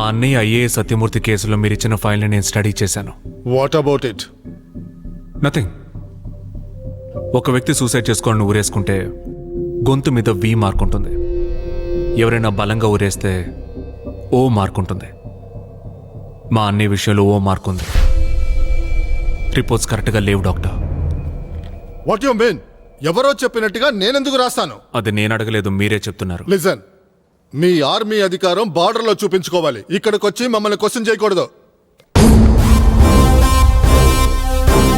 అన్నయ్య ఐఏఎస్ సత్యమూర్తి కేసులో మీరిచ్చిన ఫైల్ని నేను స్టడీ చేశాను. What about it? నథింగ్. ఒక వ్యక్తి సూసైడ్ చేసుకోవాలని ఊరేసుకుంటే గొంతు మీద వి మార్క్ ఉంటుంది. ఎవరైనా బలంగా ఊరేస్తే ఓ మార్క్ ఉంటుంది. మా అన్నయ్య విషయంలో ఓ మార్క్ ఉంది. రిపోర్ట్స్ కరెక్ట్గా లేవు డాక్టర్. What you mean? ఎవరో చెప్పినట్టుగా నేనెందుకు రాస్తాను? అది నేను అడగలేదు, మీరే చెప్తున్నారు. లిజన్, మీ ఆర్మీ అధికారం బార్డర్లో చూపించుకోవాలి. ఇక్కడికి వచ్చి మమ్మల్ని క్వశ్చన్ చేయకూడదు.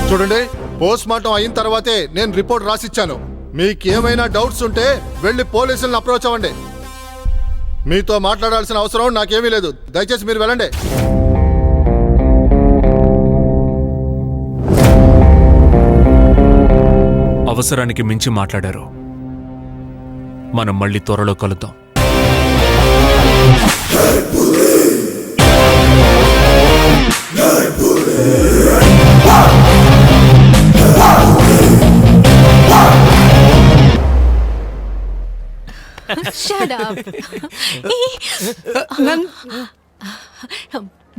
చూడండి, పోస్ట్ మార్టం అయిన తర్వాతే నేను రిపోర్ట్ రాసిచ్చాను. మీకేమైనా డౌట్స్ ఉంటే వెళ్ళి పోలీసులను అప్రోచ్ అవ్వండి. మీతో మాట్లాడాల్సిన అవసరం నాకేమీ లేదు. దయచేసి మీరు వెళ్ళండి. అవసరానికి మించి మాట్లాడారు. మనం మళ్ళీ త్వరలో కలుద్దాం.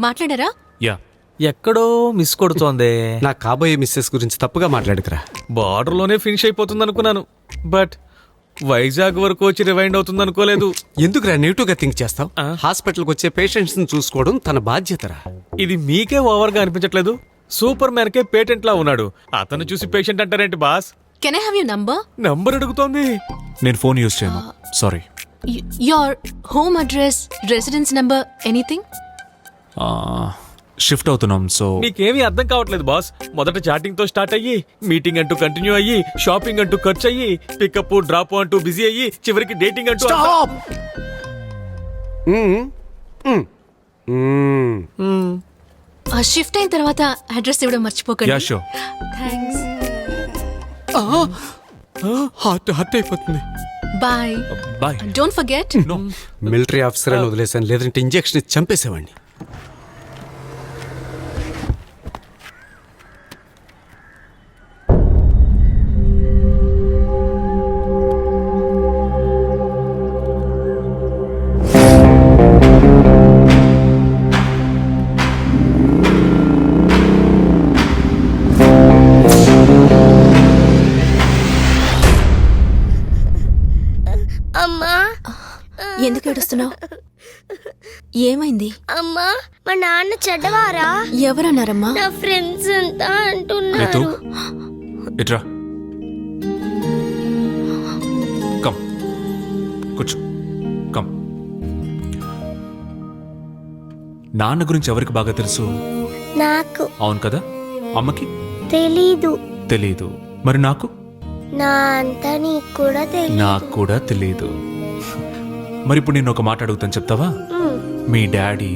మాట్లాడారా? యా, ఎక్కడో మిస్ కొడుతోంది. నా కాబోయే మిస్సెస్ గురించి తప్పుగా మాట్లాడుకురా. బార్డర్లోనే ఫినిష్ అయిపోతుంది అనుకున్నాను, బట్ వైజాగ్ వరకు వచ్చి రివైండ్ అవుతుంది అనుకోలేదు. ఎందుకురా నెగిటివ్ గా థింక్ చేస్తావు? హాస్పిటల్కి వచ్చే పేషెంట్స్ ని చూసుకోవడం తన బాధ్యతరా. ఇది మీకే ఓవర్ గా అనిపించట్లేదు? సూపర్ మ్యాన్ కే పేటెంట్ లా ఉన్నాడు, అతను చూసి పేషెంట్ అంటారేంటి boss? Can I have your number? Number అడుగుతోంది. నేను ఫోన్ యూజ్ చేయను, sorry. Your home address, residence number, anything? Shift అవుతున్నాం, సో మీకేమీ అర్థం కావట్లేదు బాస్. మొదట చాటింగ్ తో స్టార్ట్ అయ్యి, మీటింగ్ అంటూ కంటిన్యూ అయ్యి, షాపింగ్ అంటూ ఖర్చు అయ్యి, పికప్ డ్రాప్ అంటూ బిజీ అయ్యి, చివరికి డేటింగ్ అంటూ. షిఫ్ట్ అయిన తర్వాత అడ్రస్ ఇవ్వడం మర్చిపోకండి. Yeah sure. థాంక్స్. హార్ట్ అయిపోతుంది. Bye. Bye. Don't forget. No, military officer అని వదిలేసాను, లేదంటే ఇంజెక్షన్ ఇచ్చి చంపేసేవాడిని. అమ్మా, ఎందుకు ఏడుస్తున్నావు? ఏమైంది? అమ్మా, మా నాన్న చెడ్డవారా? ఎవరన్నారమ్మా? నా ఫ్రెండ్స్ అంతా రితు, అంటున్నారు. ఇట్రా. కమ్, కూర్చో. కమ్. నాన్న గురించి ఎవరికి బాగా తెలుసు? నాకు అవును కదా. అమ్మకి తెలీదు. తెలీదు. మరి నాకు? నా అంతా నీకు కూడా తెలీదు. నాకు కూడా తెలీదు. మరి ఇప్పుడు నేను ఒక మాట అడుగుతాను, చెప్తావా? మీ డాడీ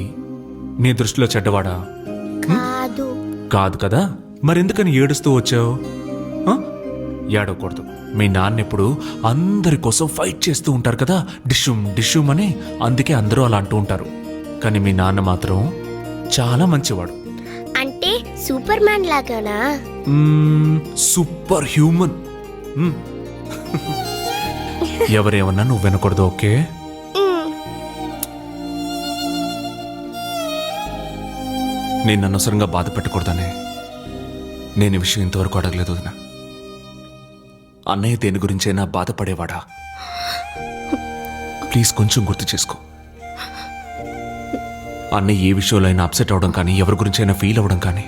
నీ దృష్టిలో చెడ్డవాడా? కాదు. కాదు కదా. మరెందుకని ఏడుస్తూ వచ్చావు? ఏడవకూడదు. మీ నాన్న ఎప్పుడు అందరి కోసం ఫైట్ చేస్తూ ఉంటారు కదా, డిష్యూమ్ డిష్యూమ్ అని. అందుకే అందరూ అలా అంటూ ఉంటారు. కానీ మీ నాన్న మాత్రం చాలా మంచివాడు. అంటే సూపర్ మ్యాన్ లాగానా? Superhuman. ఎవరేమన్నా నువ్వు వినకూడదు, ఓకే? నేను అనవసరంగా బాధ పెట్టకూడదనే నేను ఈ విషయం ఇంతవరకు అడగలేదు వదినా. అన్నయ్య దేని గురించైనా బాధపడేవాడా? ప్లీజ్ కొంచెం గుర్తు చేసుకో. అన్నయ్య ఏ విషయంలో అయినా అప్సెట్ అవడం కానీ, ఎవరి గురించైనా ఫీల్ అవ్వడం కానీ